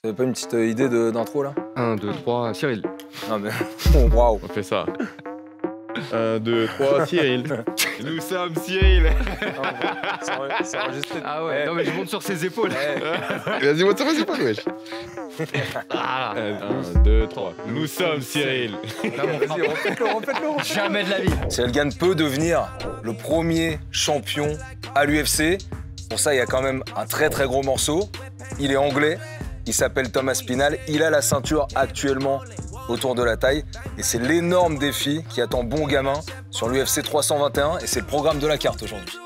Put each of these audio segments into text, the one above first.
T'avais pas une petite idée d'intro là? 1, 2, 3, Cyril. Non mais, waouh. On fait ça. 1, 2, 3, Cyril. Nous sommes Cyril. C'est enregistré. Ah ouais, non mais je monte sur ses épaules. Vas-y, moi, ça va, c'est pas, wesh. Ah, 1, 2, 3. Nous sommes Cyril. Vas-y, refaites-le. jamais de la vie. Cyril Gane peut devenir le premier champion à l'UFC. Pour ça, il y a quand même un très très gros morceau. Il est anglais, il s'appelle Tom Aspinall. Il a la ceinture actuellement autour de la taille. Et c'est l'énorme défi qui attend Bon Gamin sur l'UFC 321. Et c'est le programme de la carte aujourd'hui.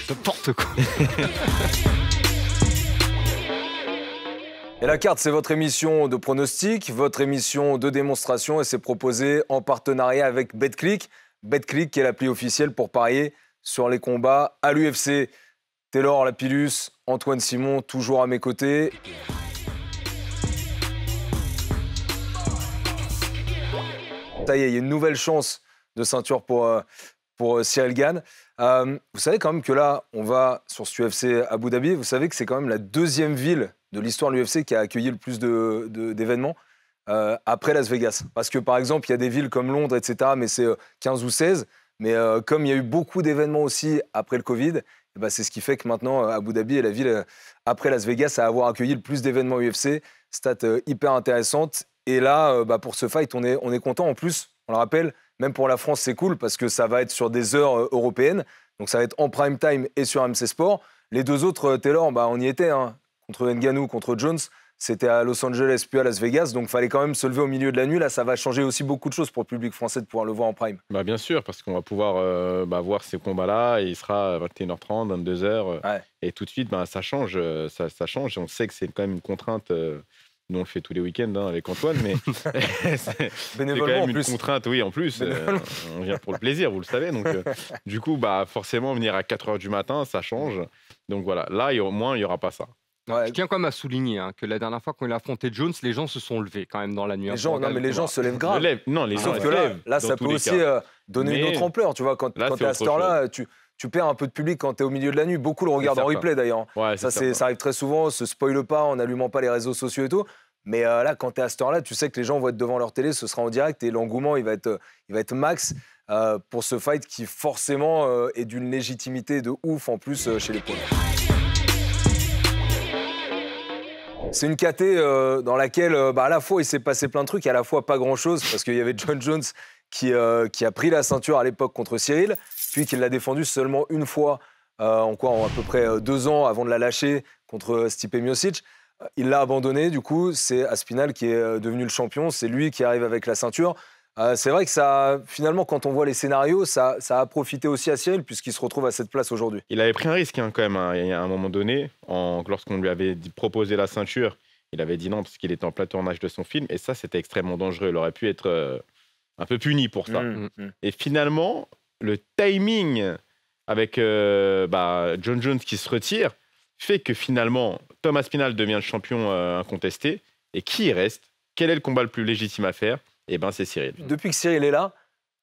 N'importe quoi. Et la carte, c'est votre émission de pronostic, votre émission de démonstration et c'est proposé en partenariat avec BetClick. BetClick qui est l'appli officielle pour parier sur les combats à l'UFC. Taylor Lapillus, Antoine Simon, toujours à mes côtés. Ça y est, il y a une nouvelle chance de ceinture pour Cyril Gane. Vous savez quand même que là, on va sur ce UFC Abu Dhabi. Vous savez que c'est quand même la deuxième ville de l'histoire de l'UFC qui a accueilli le plus d'événements après Las Vegas. Parce que par exemple, il y a des villes comme Londres, etc., mais c'est 15 ou 16. Mais comme il y a eu beaucoup d'événements aussi après le Covid, eh ben, c'est ce qui fait que maintenant, Abu Dhabi est la ville après Las Vegas à avoir accueilli le plus d'événements UFC. Stat hyper intéressante. Et là, pour ce fight, on est content. En plus, on le rappelle, même pour la France, c'est cool parce que ça va être sur des heures européennes. Donc ça va être en prime time et sur MC Sport. Les deux autres, Taylor, on y était, hein, contre Ngannou, contre Jones. C'était à Los Angeles puis à Las Vegas. Donc il fallait quand même se lever au milieu de la nuit. Là, ça va changer aussi beaucoup de choses pour le public français de pouvoir le voir en prime. Bah, bien sûr, parce qu'on va pouvoir voir ces combats-là. Et il sera à 21h30, 22h. Ouais. Et tout de suite, ça change. Ça change. Et on sait que c'est quand même une contrainte. Nous, on le fait tous les week-ends avec Antoine, mais c'est quand Bénévolement même en une plus. contrainte, oui, en plus. On vient pour le plaisir, vous le savez. Donc, du coup, forcément, venir à 4h du matin, ça change. Donc voilà, là, au moins, il n'y aura pas ça. Ouais. Je tiens quand même à souligner que la dernière fois quand il a affronté Jones, les gens se sont levés quand même dans la nuit. Les gens se lèvent grave. Non, les gens Sauf se que lèvent, là, dans ça tous peut les aussi cas. donner Mais une autre ampleur. Tu vois, quand là, tu es à c'est cette heure-là, tu perds un peu de public quand tu es au milieu de la nuit. Beaucoup le regardent en certain. replay d'ailleurs. Ouais, Ça certain. arrive très souvent, on se spoile pas en n'allumant pas les réseaux sociaux et tout. Mais là, quand tu es à cette heure-là, tu sais que les gens vont être devant leur télé, ce sera en direct et l'engouement, il va être max pour ce fight qui forcément est d'une légitimité de ouf en plus chez les poids. C'est une KT dans laquelle, à la fois, il s'est passé plein de trucs et à la fois pas grand-chose parce qu'il y avait John Jones qui a pris la ceinture à l'époque contre Cyril, puis qu'il l'a défendu seulement une fois en à peu près 2 ans avant de la lâcher contre Stipe Miocic. Il l'a abandonné, du coup, c'est Aspinall qui est devenu le champion, c'est lui qui arrive avec la ceinture. C'est vrai que ça, finalement, quand on voit les scénarios, ça a profité aussi à Cyril puisqu'il se retrouve à cette place aujourd'hui. Il avait pris un risque quand même, il y a un moment donné, lorsqu'on lui avait proposé la ceinture, il avait dit non parce qu'il était en plein tournage de son film et ça c'était extrêmement dangereux, il aurait pu être un peu puni pour ça. Et finalement, le timing avec John Jones qui se retire fait que finalement Tom Aspinall devient le champion incontesté et qui reste? Quel est le combat le plus légitime à faire? Eh ben, c'est Cyril. Depuis que Cyril est là,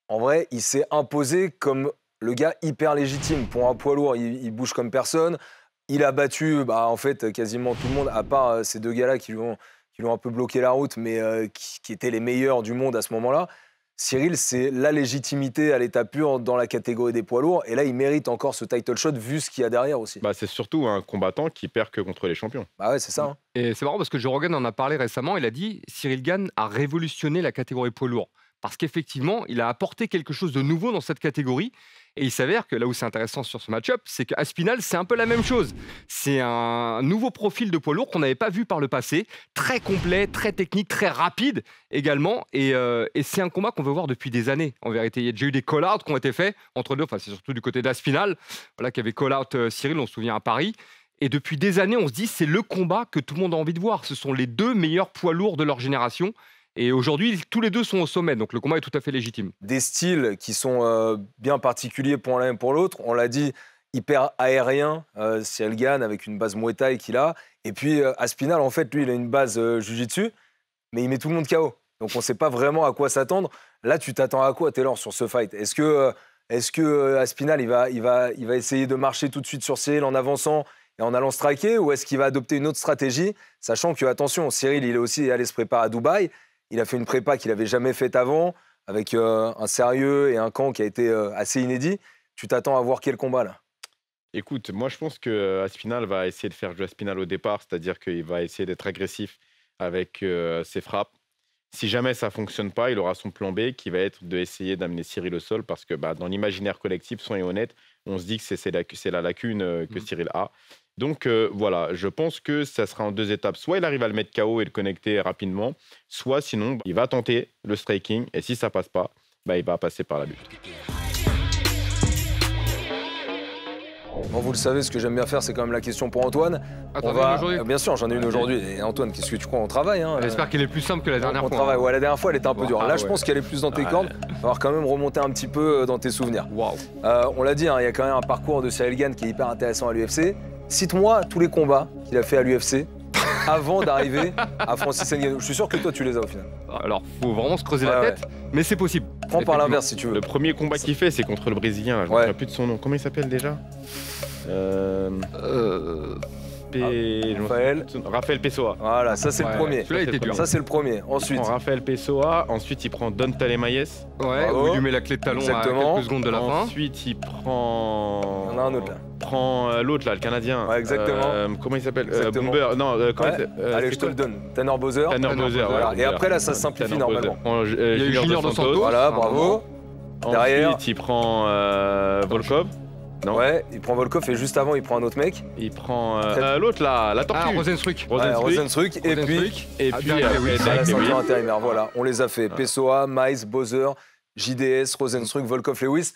en vrai, il s'est imposé comme le gars hyper légitime. Pour un poids lourd, il bouge comme personne. Il a battu en fait, quasiment tout le monde, à part ces deux gars-là qui lui ont un peu bloqué la route, mais qui étaient les meilleurs du monde à ce moment-là. Cyril, c'est la légitimité à l'état pur dans la catégorie des poids lourds. Et là, il mérite encore ce title shot vu ce qu'il y a derrière aussi. C'est surtout un combattant qui perd que contre les champions. Bah ouais, c'est ça. Hein. Et c'est marrant parce que Joe Rogan en a parlé récemment. Il a dit Cyril Gane a révolutionné la catégorie poids lourd. Parce qu'effectivement, il a apporté quelque chose de nouveau dans cette catégorie. Et il s'avère que là où c'est intéressant sur ce match-up, c'est qu'Aspinall, c'est un peu la même chose. C'est un nouveau profil de poids lourd qu'on n'avait pas vu par le passé. Très complet, très technique, très rapide également. Et c'est un combat qu'on veut voir depuis des années, en vérité. Il y a déjà eu des call-outs qui ont été faits entre deux. Enfin, c'est surtout du côté d'Aspinall, voilà, qui avait call-out Cyril, on se souvient, à Paris. Et depuis des années, on se dit c'est le combat que tout le monde a envie de voir. Ce sont les deux meilleurs poids lourds de leur génération. Et aujourd'hui, tous les deux sont au sommet, donc le combat est tout à fait légitime. Des styles qui sont bien particuliers pour l'un et pour l'autre. On l'a dit, hyper aérien, Cyril Gane, avec une base Muay Thai qu'il a. Et puis Aspinall, en fait, lui, il a une base Jiu-Jitsu, mais il met tout le monde KO. Donc on ne sait pas vraiment à quoi s'attendre. Là, tu t'attends à quoi, Taylor, sur ce fight? Est-ce que Est-ce que Aspinall, il va essayer de marcher tout de suite sur Cyril en avançant et en allant striker, ou est-ce qu'il va adopter une autre stratégie, sachant que, attention, Cyril, il est aussi allé se préparer à Dubaï. Il a fait une prépa qu'il n'avait jamais faite avant, avec un sérieux et un camp qui a été assez inédit. Tu t'attends à voir quel combat, là? Écoute, moi je pense que Aspinall va essayer de faire du Aspinall au départ, c'est-à-dire qu'il va essayer d'être agressif avec ses frappes. Si jamais ça ne fonctionne pas, il aura son plan B qui va être d'essayer d'amener Cyril au sol parce que dans l'imaginaire collectif, soyons honnêtes, on se dit que c'est la lacune que Cyril a. Donc voilà, je pense que ça sera en 2 étapes. Soit il arrive à le mettre KO et le connecter rapidement, soit sinon il va tenter le striking et si ça passe pas, il va passer par la lutte. Bon, vous le savez, ce que j'aime bien faire, c'est quand même la question pour Antoine. Bien sûr, j'en ai une aujourd'hui. Et Antoine, qu'est-ce que tu crois? On travaille. J'espère qu'elle est plus simple que la dernière fois. On travaille. Ouais, la dernière fois, elle était un peu dure. Là, je pense qu'elle est plus dans tes cordes. Il va falloir quand même remonter un petit peu dans tes souvenirs. On l'a dit, il y a quand même un parcours de Cyril Gane qui est hyper intéressant à l'UFC. Cite-moi tous les combats qu'il a fait à l'UFC avant d'arriver à Francis Ngannou. Je suis sûr que toi, tu les as au final. Alors, faut vraiment se creuser la tête, mais c'est possible. Prends par l'inverse si tu veux. Le premier combat qu'il fait, c'est contre le Brésilien. Là. Je ne me souviens plus de son nom. Comment il s'appelle déjà Rafael Pessoa. Voilà, ça c'est le premier. Ça c'est le premier. Ensuite, il prend Rafael Pessoa. Ensuite, il prend Don Talemayes. Ouais, où il lui met la clé de talon à quelques secondes de la fin. Ensuite, il prend. Il y en a un autre là. Prend l'autre là, le Canadien. Ouais, exactement. Comment il s'appelle Bomber. Non, allez, je te le donne. Tanner Bowser. Voilà. Et après là, ça se simplifie normalement. Il y a eu Junior Dos Santos. Voilà, bravo. Derrière. Ensuite, il prend Volkov. Non. Ouais, il prend Volkov et juste avant, il prend un autre mec. Il prend l'autre là, la tortue. Rozenstruik. Rozenstruik. Et puis la ceinture intérimaire. Voilà, on les a fait. Pessoa, Mize, Bowser, JDS, Rozenstruik, Volkov, Lewis.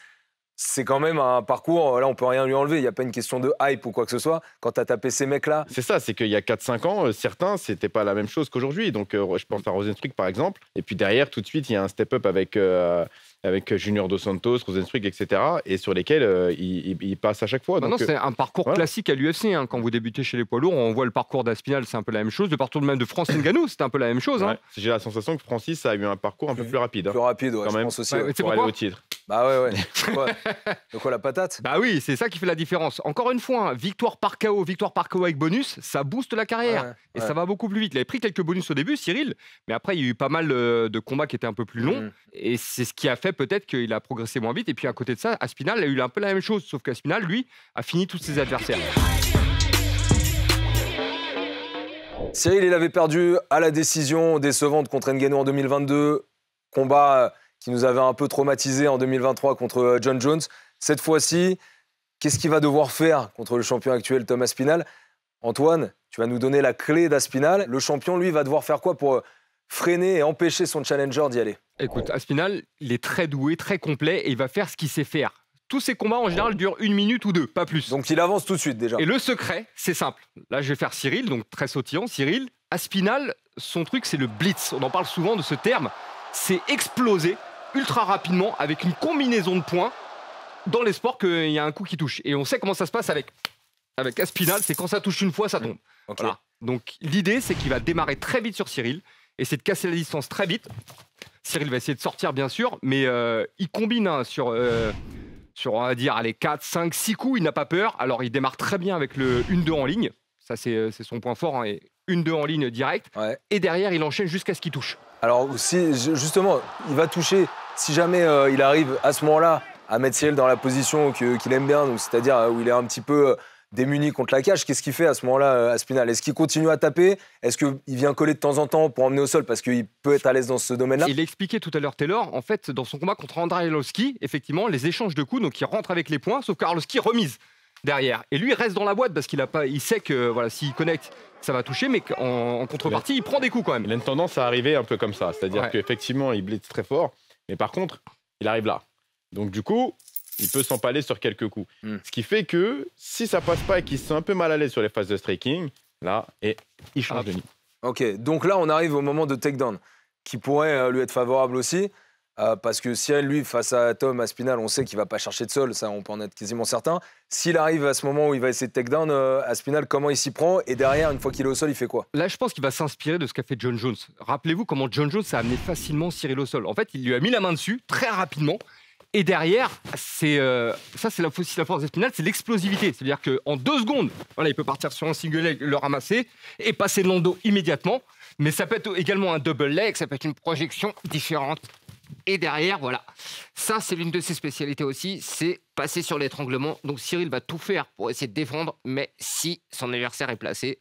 C'est quand même un parcours, là on peut rien lui enlever, il n'y a pas une question de hype ou quoi que ce soit. Quand tu as tapé ces mecs-là... C'est ça, c'est qu'il y a 4-5 ans, certains, c'était pas la même chose qu'aujourd'hui. Donc je pense à Rozenstruik par exemple. Et puis derrière, tout de suite, il y a un step-up avec Junior Dos Santos, Rozenstruik, etc. Et sur lesquels il passe à chaque fois. Donc, c'est un parcours classique à l'UFC. Quand vous débutez chez les poids lourds, on voit le parcours d'Aspinall, c'est un peu la même chose. Le parcours même de Francis Ngannou, c'est un peu la même chose. J'ai la sensation que Francis a eu un parcours un peu plus rapide. Plus rapide, quand même, pense aussi. Pour aller au titre. Bah ouais. De quoi la patate? Bah oui, c'est ça qui fait la différence. Encore une fois, victoire par KO avec bonus, ça booste la carrière. Et ça va beaucoup plus vite. Il avait pris quelques bonus au début, Cyril, mais après, il y a eu pas mal de combats qui étaient un peu plus longs. Et c'est ce qui a fait peut-être qu'il a progressé moins vite. Et puis à côté de ça, Aspinall a eu un peu la même chose, sauf qu'Aspinall, lui, a fini tous ses adversaires. Cyril, il avait perdu à la décision décevante contre Ngannou en 2022. Combat qui nous avait un peu traumatisé en 2023 contre John Jones. Cette fois-ci, qu'est-ce qu'il va devoir faire contre le champion actuel Tom Aspinall? Antoine, tu vas nous donner la clé d'Aspinall. Le champion, lui, va devoir faire quoi pour freiner et empêcher son challenger d'y aller? Écoute, Aspinall, il est très doué, très complet et il va faire ce qu'il sait faire. Tous ces combats, en général, durent 1 minute ou 2, pas plus. Donc il avance tout de suite déjà. Et le secret, c'est simple. Là, je vais faire Cyril, donc très sautillant. Cyril, Aspinall, son truc, c'est le blitz. On en parle souvent de ce terme. C'est exploser ultra rapidement avec une combinaison de points dans l'espoir qu'il y a un coup qui touche. Et on sait comment ça se passe avec Aspinall, c'est quand ça touche une fois, ça tombe. Okay. Voilà. Donc l'idée, c'est qu'il va démarrer très vite sur Cyril, essayer de casser la distance très vite. Cyril va essayer de sortir, bien sûr, mais il combine sur, on va dire, 4, 5, 6 coups, il n'a pas peur. Alors il démarre très bien avec le 1-2 en ligne, ça c'est son point fort, et 1-2 en ligne direct. Ouais. Et derrière, il enchaîne jusqu'à ce qu'il touche. Alors, justement, il va toucher, si jamais il arrive à ce moment-là à mettre Cyril dans la position qu'il aime bien, c'est-à-dire où il est un petit peu démuni contre la cage, qu'est-ce qu'il fait à ce moment-là, Aspinall? Est-ce qu'il continue à taper? Est-ce qu'il vient coller de temps en temps pour emmener au sol parce qu'il peut être à l'aise dans ce domaine-là? Il l'a expliqué tout à l'heure, Taylor, en fait, dans son combat contre Andrei Arlovski, effectivement, les échanges de coups, donc il rentre avec les points, sauf qu'Arlovski remise derrière. Et lui, il reste dans la boîte parce il sait que voilà, s'il connecte, ça va toucher, mais en contrepartie, il prend des coups quand même. Il a une tendance à arriver un peu comme ça, c'est-à-dire qu'effectivement, il blitz très fort, mais par contre, il arrive là. Donc du coup, il peut s'empaler sur quelques coups. Ce qui fait que si ça passe pas et qu'il se sent un peu mal à l'aise sur les phases de striking, là, et il change de niveau. Ok, donc là, on arrive au moment de takedown, qui pourrait lui être favorable aussi. Parce que Cyril, lui, face à Tom Aspinall, on sait qu'il ne va pas chercher de sol, ça on peut en être quasiment certain. S'il arrive à ce moment où il va essayer de takedown, Aspinall, comment il s'y prend? Et derrière, une fois qu'il est au sol, il fait quoi? Là, je pense qu'il va s'inspirer de ce qu'a fait John Jones. Rappelez-vous comment John Jones a amené facilement Cyril au sol. En fait, il lui a mis la main dessus, très rapidement, Et derrière, ça c'est aussi la force d'Espinal, c'est l'explosivité. C'est-à-dire qu'en 2 secondes, voilà, il peut partir sur un single leg, le ramasser et passer de l'endo immédiatement. Mais ça peut être également un double leg, ça peut être une projection différente. Et derrière, voilà. Ça, c'est l'une de ses spécialités aussi, c'est passer sur l'étranglement. Donc Cyril va tout faire pour essayer de défendre, mais si son adversaire est placé,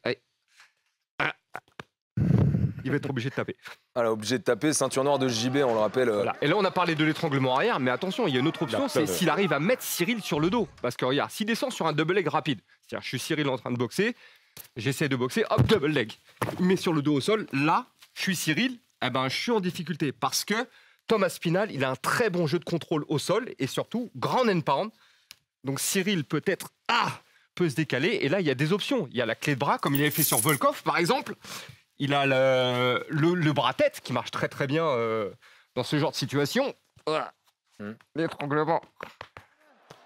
il va être obligé de taper. Alors, obligé de taper, ceinture noire de JB, on le rappelle. Voilà. Et là, on a parlé de l'étranglement arrière, mais attention, il y a une autre option, c'est s'il arrive à mettre Cyril sur le dos. Parce que regarde, s'il descend sur un double leg rapide, c'est-à-dire je suis Cyril en train de boxer, j'essaie de boxer, hop, double leg. Il met sur le dos au sol, là, je suis Cyril, eh ben, je suis en difficulté parce que Tom Aspinall, il a un très bon jeu de contrôle au sol et surtout, grand end pound. Donc Cyril peut-être peut se décaler et là, il y a des options. Il y a la clé de bras, comme il avait fait sur Volkov, par exemple. Il a le bras-tête qui marche très très bien dans ce genre de situation. Voilà. L'étranglement.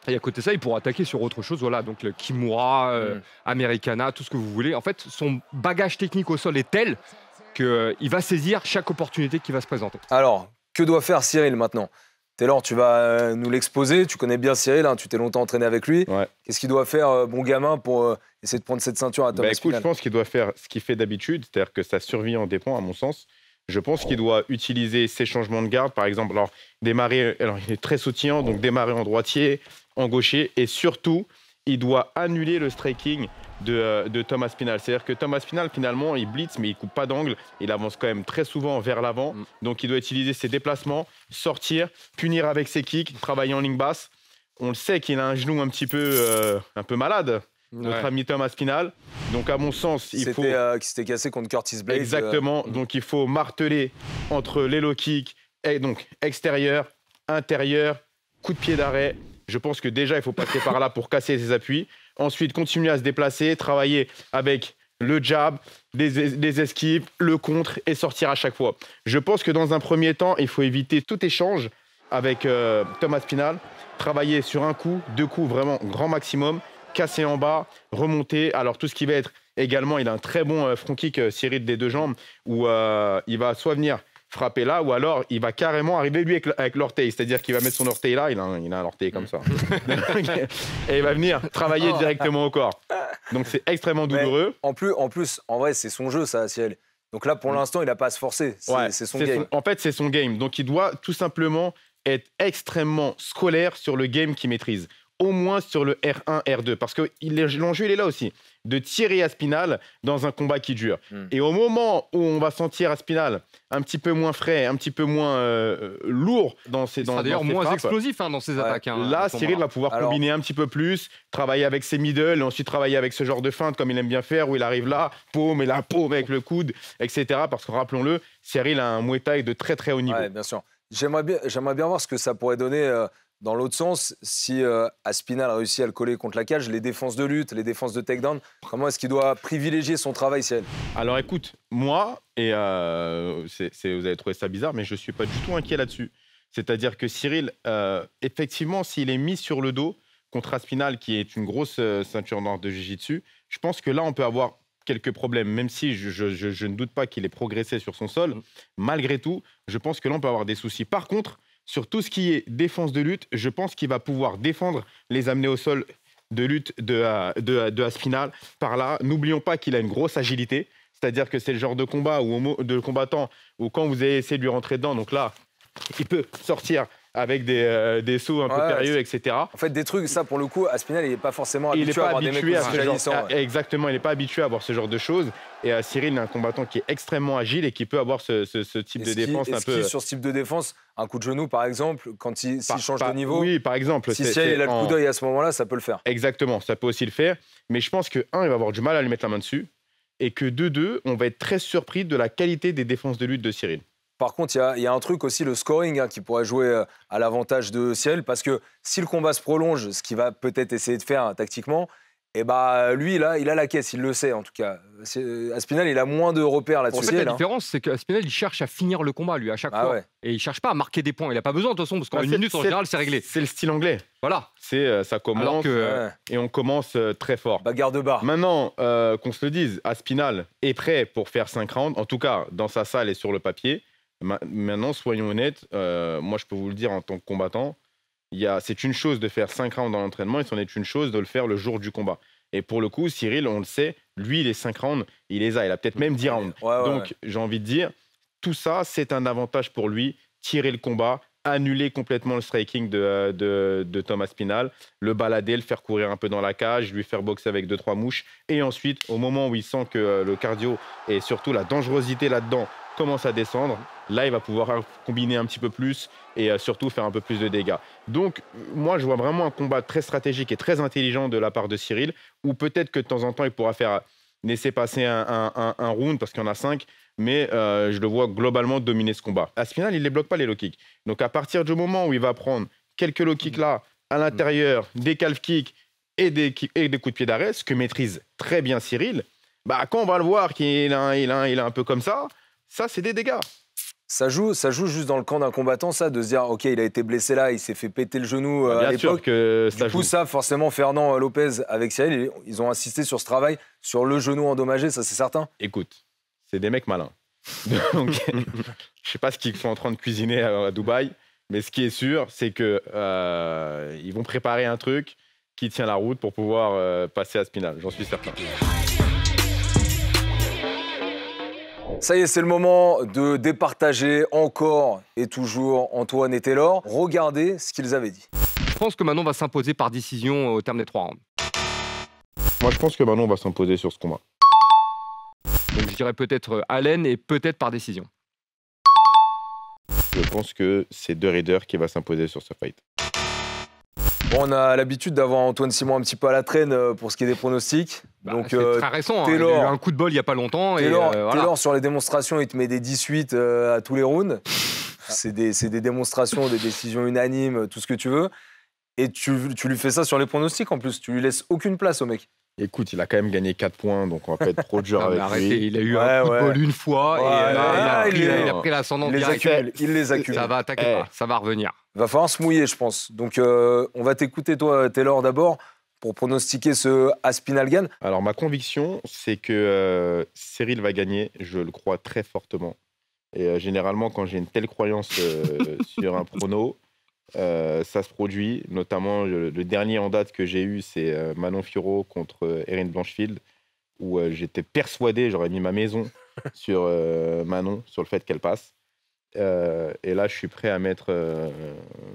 Et à côté de ça, il pourra attaquer sur autre chose. Voilà, donc le Kimura, Americana, tout ce que vous voulez. En fait, son bagage technique au sol est tel qu'il va saisir chaque opportunité qui va se présenter. Alors, que doit faire Cyril maintenant ? Taylor, tu vas nous l'exposer. Tu connais bien Cyril, hein, tu t'es longtemps entraîné avec lui. Ouais. Qu'est-ce qu'il doit faire, bon gamin, pour essayer de prendre cette ceinture à Tom Aspinall ? Écoute, je pense qu'il doit faire ce qu'il fait d'habitude, c'est-à-dire que sa survie en dépend, à mon sens. Je pense qu'il doit utiliser ses changements de garde, par exemple. Alors, il est très sautillant, donc démarrer en droitier, en gaucher, et surtout, il doit annuler le striking de Tom Aspinall. C'est-à-dire que Tom Aspinall, finalement, il blitz, mais il coupe pas d'angle. Il avance quand même très souvent vers l'avant. Donc, il doit utiliser ses déplacements, sortir, punir avec ses kicks, travailler en ligne basse. On le sait qu'il a un genou un peu malade, notre ami Tom Aspinall. Donc, à mon sens, il faut... qui s'était cassé contre Curtis Blades. Exactement. Donc, il faut marteler entre les low kicks, et donc extérieur, intérieur, coup de pied d'arrêt. Je pense que déjà, il faut passer par là pour casser ses appuis. Ensuite, continuer à se déplacer, travailler avec le jab, les esquives, le contre et sortir à chaque fois. Je pense que dans un premier temps, il faut éviter tout échange avec Tom Aspinall. Travailler sur un coup, 2 coups, vraiment grand maximum. Casser en bas, remonter. Alors, tout ce qui va être également, il a un très bon front kick, Cyril, des 2 jambes, où il va soit venir frapper là, ou alors il va carrément arriver lui avec l'orteil, c'est-à-dire qu'il va mettre son orteil là, il a un orteil comme ça, et il va venir travailler directement au corps. Donc c'est extrêmement douloureux. Mais en plus, en vrai, c'est son jeu, ça, Cyril. Donc là, pour l'instant, il n'a pas à se forcer. C'est son game. En fait, c'est son game. Donc il doit tout simplement être extrêmement scolaire sur le game qu'il maîtrise. Au moins sur le R1, R2. Parce que l'enjeu, il est là aussi. De tirer Aspinall dans un combat qui dure. Et au moment où on va sentir Aspinall un petit peu moins frais, un petit peu moins lourd dans ses frappes. D'ailleurs moins explosif dans ses attaques. Là, Cyril va pouvoir combiner un petit peu plus, travailler avec ses middle, et ensuite travailler avec ce genre de feinte comme il aime bien faire, où il arrive là, paume et la paume avec le coude, etc. Parce que rappelons-le, Cyril a un Muay Thai de très très haut niveau. Ouais, bien sûr. J'aimerais bien voir ce que ça pourrait donner dans l'autre sens, si Aspinall réussit à le coller contre la cage, les défenses de lutte, les défenses de takedown, comment est-ce qu'il doit privilégier son travail, Cyril ? Alors écoute, moi, et vous allez trouver ça bizarre, mais je ne suis pas du tout inquiet là-dessus. C'est-à-dire que Cyril, effectivement, s'il est mis sur le dos contre Aspinall, qui est une grosse ceinture noire de jiu-jitsu, je pense que là, on peut avoir quelques problèmes, même si je ne doute pas qu'il ait progressé sur son sol. Malgré tout, je pense que là, on peut avoir des soucis. Par contre, sur tout ce qui est défense de lutte, je pense qu'il va pouvoir défendre les amener au sol de lutte de Aspinall. Par là, n'oublions pas qu'il a une grosse agilité, c'est-à-dire que c'est le genre de combat de combattant où quand vous allez essayer de lui rentrer dedans, donc là, il peut sortir avec des sauts un peu périlleux, etc. En fait, des trucs, ça, pour le coup, Aspinall, il n'est pas forcément habitué à avoir des mecs aussi jaillissants. Exactement, il n'est pas habitué à avoir ce genre de choses. Et Cyril est un combattant qui est extrêmement agile et qui peut avoir ce type de défense un peu... Sur ce type de défense, un coup de genou, par exemple, s'il change de niveau... Oui, par exemple. Si Cyril a le coup d'œil à ce moment-là, ça peut le faire. Exactement, ça peut aussi le faire. Mais je pense que, il va avoir du mal à lui mettre la main dessus. Et que, on va être très surpris de la qualité des défenses de lutte de Cyril. Par contre, il y a un truc aussi, le scoring, qui pourrait jouer à l'avantage de Cyril, parce que si le combat se prolonge, ce qu'il va peut-être essayer de faire tactiquement, et lui, là, il a la caisse, il le sait en tout cas. Aspinall, il a moins de repères là-dessus. En fait, la différence, c'est qu'Aspinall, il cherche à finir le combat, lui, à chaque fois. Ouais. Et il cherche pas à marquer des points. Il n'a pas besoin, de toute façon, parce qu'en une minute, en général, c'est réglé. C'est le style anglais. Voilà. Ça commence et on commence très fort. Bagarre de bar. Maintenant, qu'on se le dise, Aspinall est prêt pour faire 5 rounds, en tout cas, dans sa salle et sur le papier. Maintenant, soyons honnêtes, moi je peux vous le dire en tant que combattant, c'est une chose de faire 5 rounds dans l'entraînement et c'en est une chose de le faire le jour du combat. Et pour le coup, Cyril, on le sait, lui, les 5 rounds, il les a. Il a peut-être même 10 rounds. Donc, j'ai envie de dire, tout ça, c'est un avantage pour lui. Tirer le combat, annuler complètement le striking de Thomas Spinal, le balader, le faire courir un peu dans la cage, lui faire boxer avec 2-3 mouches. Et ensuite, au moment où il sent que le cardio et surtout la dangerosité là-dedans commence à descendre, là, il va pouvoir combiner un petit peu plus et surtout faire un peu plus de dégâts. Donc, moi, je vois vraiment un combat très stratégique et très intelligent de la part de Cyril, où peut-être que de temps en temps, il pourra laisser passer un round parce qu'il y en a 5, mais je le vois globalement dominer ce combat. Aspinall, il ne les bloque pas, les low kicks. Donc, à partir du moment où il va prendre quelques low kicks là, à l'intérieur, des calf kicks et des coups de pied d'arrêt, ce que maîtrise très bien Cyril, bah, quand on va le voir qu'il est un peu comme ça, c'est des dégâts. Ça joue juste dans le camp d'un combattant, ça, de se dire, OK, il a été blessé là, il s'est fait péter le genou à l'époque. Sûr que ça du coup, ça, forcément, Fernand Lopez avec Cyril, ils ont insisté sur ce travail, sur le genou endommagé, ça, c'est certain. Écoute, c'est des mecs malins. Donc, je ne sais pas ce qu'ils sont en train de cuisiner à Dubaï, mais ce qui est sûr, c'est qu'ils vont préparer un truc qui tient la route pour pouvoir passer à Spinal, j'en suis certain. Ça y est, c'est le moment de départager encore et toujours Antoine et Taylor. Regardez ce qu'ils avaient dit. Je pense que Manon va s'imposer par décision au terme des 3 rounds. Moi, je pense que Manon va s'imposer sur ce combat. Donc je dirais peut-être Allen et peut-être par décision. Je pense que c'est De Ridder qui va s'imposer sur ce fight. Bon, on a l'habitude d'avoir Antoine Simon un petit peu à la traîne pour ce qui est des pronostics. Donc, c'est très récent, Taylor, il a eu un coup de bol il n'y a pas longtemps. Taylor, sur les démonstrations, il te met des 18 à tous les rounds. C'est des démonstrations, des décisions unanimes, tout ce que tu veux. Et tu lui fais ça sur les pronostics en plus. Tu lui laisses aucune place au mec. Écoute, il a quand même gagné 4 points, donc on va pas être trop dur avec lui. Il a eu un coup de bol une fois et il a pris l'ascendant direct. Il les accumule. Ça va attaquer pas, ça va revenir. Il va falloir se mouiller, je pense. Donc, on va t'écouter, toi, Taylor, d'abord, pour pronostiquer ce Aspinal-Gane. Alors, ma conviction, c'est que Cyril va gagner. Je le crois très fortement. Et généralement, quand j'ai une telle croyance sur un prono, ça se produit. Notamment, le dernier en date que j'ai eu, c'est Manon Fiorot contre Erin Blanchfield, où j'étais persuadé, j'aurais mis ma maison sur Manon, sur le fait qu'elle passe. Et là, je suis prêt à mettre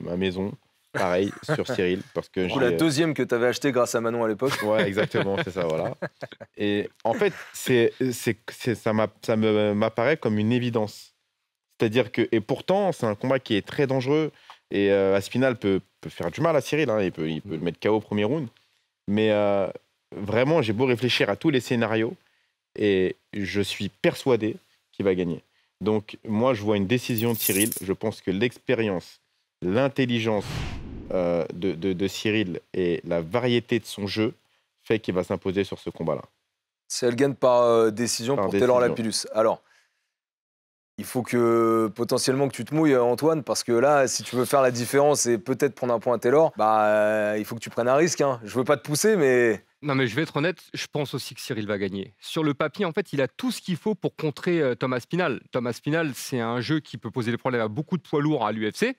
ma maison, pareil, sur Cyril. Parce que la deuxième que tu avais achetée grâce à Manon à l'époque. Ouais, exactement, c'est ça, voilà. Et en fait, ça m'apparaît comme une évidence. C'est-à-dire que, et pourtant, c'est un combat qui est très dangereux. Et Aspinal peut faire du mal à Cyril, hein, il peut le mettre KO au premier round. Mais vraiment, j'ai beau réfléchir à tous les scénarios et je suis persuadé qu'il va gagner. Donc, moi, je vois une décision de Cyril. Je pense que l'expérience, l'intelligence de Cyril et la variété de son jeu fait qu'il va s'imposer sur ce combat-là. Si elle gagne par décision pour Taylor Lapillus. Alors, il faut que potentiellement que tu te mouilles, Antoine, parce que là, si tu veux faire la différence et peut-être prendre un point à Taylor, il faut que tu prennes un risque. Hein. Je veux pas te pousser, mais... Non, mais je vais être honnête, je pense aussi que Cyril va gagner. Sur le papier, en fait, il a tout ce qu'il faut pour contrer Thomas Spinal. Thomas Spinal, c'est un jeu qui peut poser des problèmes à beaucoup de poids lourds à l'UFC,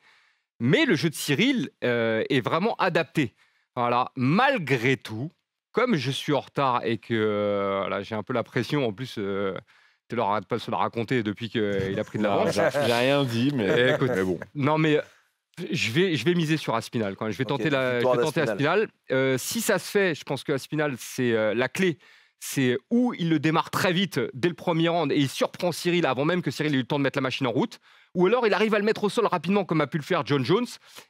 mais le jeu de Cyril est vraiment adapté. Voilà. Malgré tout, comme je suis en retard et que là, j'ai un peu la pression, en plus... Taylor n'arrête pas de se la raconter depuis qu'il a pris de l'avance. J'ai rien dit, mais, écoute, mais bon. Non, mais je vais miser sur Aspinal. Quand même. Je vais tenter Aspinal. Si ça se fait, je pense que Aspinal, c'est la clé. C'est où il le démarre très vite dès le premier round et il surprend Cyril avant même que Cyril ait eu le temps de mettre la machine en route. Ou alors il arrive à le mettre au sol rapidement comme a pu le faire John Jones.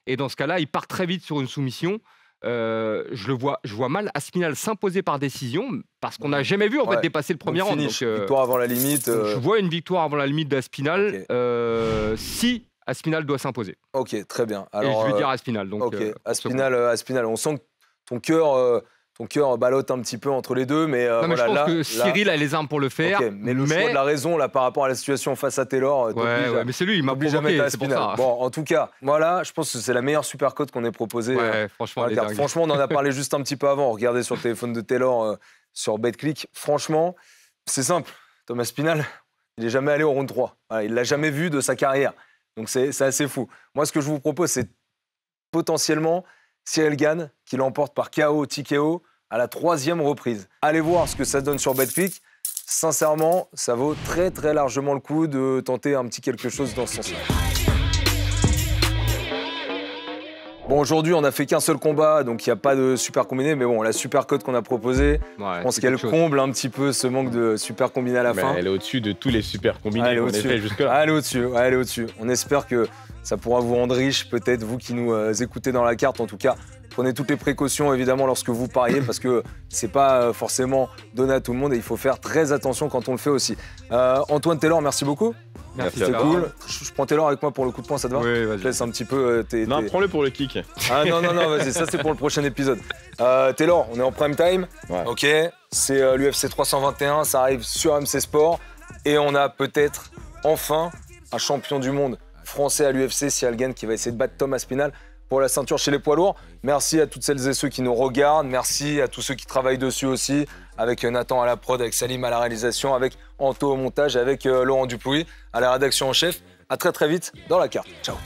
Et dans ce cas-là, il part très vite sur une soumission. Je vois mal Aspinal s'imposer par décision parce qu'on n'a jamais vu en fait dépasser le premier round. Victoire avant la limite. Je vois une victoire avant la limite d'Aspinal si Aspinal doit s'imposer. Ok, très bien. Alors, et je vais dire Aspinal. Donc, Aspinal, on sent que ton cœur ballotte un petit peu entre les deux, mais non, mais je pense que Cyril a les armes pour le faire. Mais le choix de la raison là par rapport à la situation face à Taylor, mais c'est lui, il m'a provoqué, c'est pour ça. Bon, en tout cas, voilà, je pense que c'est la meilleure supercote qu'on ait proposée. Franchement, franchement, on en a parlé juste un petit peu avant. Regardez sur le téléphone de Taylor sur BetClick. Franchement, c'est simple. Thomas Spinal, il n'est jamais allé au round 3. Voilà, il l'a jamais vu de sa carrière. Donc c'est assez fou. Moi, ce que je vous propose, c'est potentiellement Cyril Gane qui l'emporte par KO TKO à la 3e reprise. Allez voir ce que ça donne sur BetClick. Sincèrement, ça vaut très très largement le coup de tenter un petit quelque chose dans ce sens-là. Bon, aujourd'hui, on n'a fait qu'un seul combat, donc il n'y a pas de super combiné. Mais bon, la super cote qu'on a proposée, je pense qu'elle comble un petit peu ce manque de super combiné à la fin. Elle est au-dessus de tous les super combinés qu'on a fait jusque-là. Elle est au-dessus. On espère que ça pourra vous rendre riche, peut-être, vous qui nous écoutez dans la carte. En tout cas, prenez toutes les précautions, évidemment, lorsque vous pariez, parce que c'est pas forcément donné à tout le monde et il faut faire très attention quand on le fait aussi. Antoine Taylor, merci beaucoup. Merci, c'était cool. Je prends Taylor avec moi pour le coup de poing, ça te va? Oui, vas-y. Je laisse un petit peu Non, prends-le pour le kick. Ah non, vas-y, ça c'est pour le prochain épisode. Taylor, on est en prime time. Ouais. Ok, c'est l'UFC 321, ça arrive sur MC Sport. Et on a peut-être enfin un champion du monde français à l'UFC, Cyril Gane, qui va essayer de battre Tom Aspinall pour la ceinture chez les poids lourds. Merci à toutes celles et ceux qui nous regardent. Merci à tous ceux qui travaillent dessus aussi, avec Nathan à la prod, avec Salim à la réalisation, avec Anto au montage, avec Laurent Duplouy à la rédaction en chef. À très très vite dans la carte. Ciao.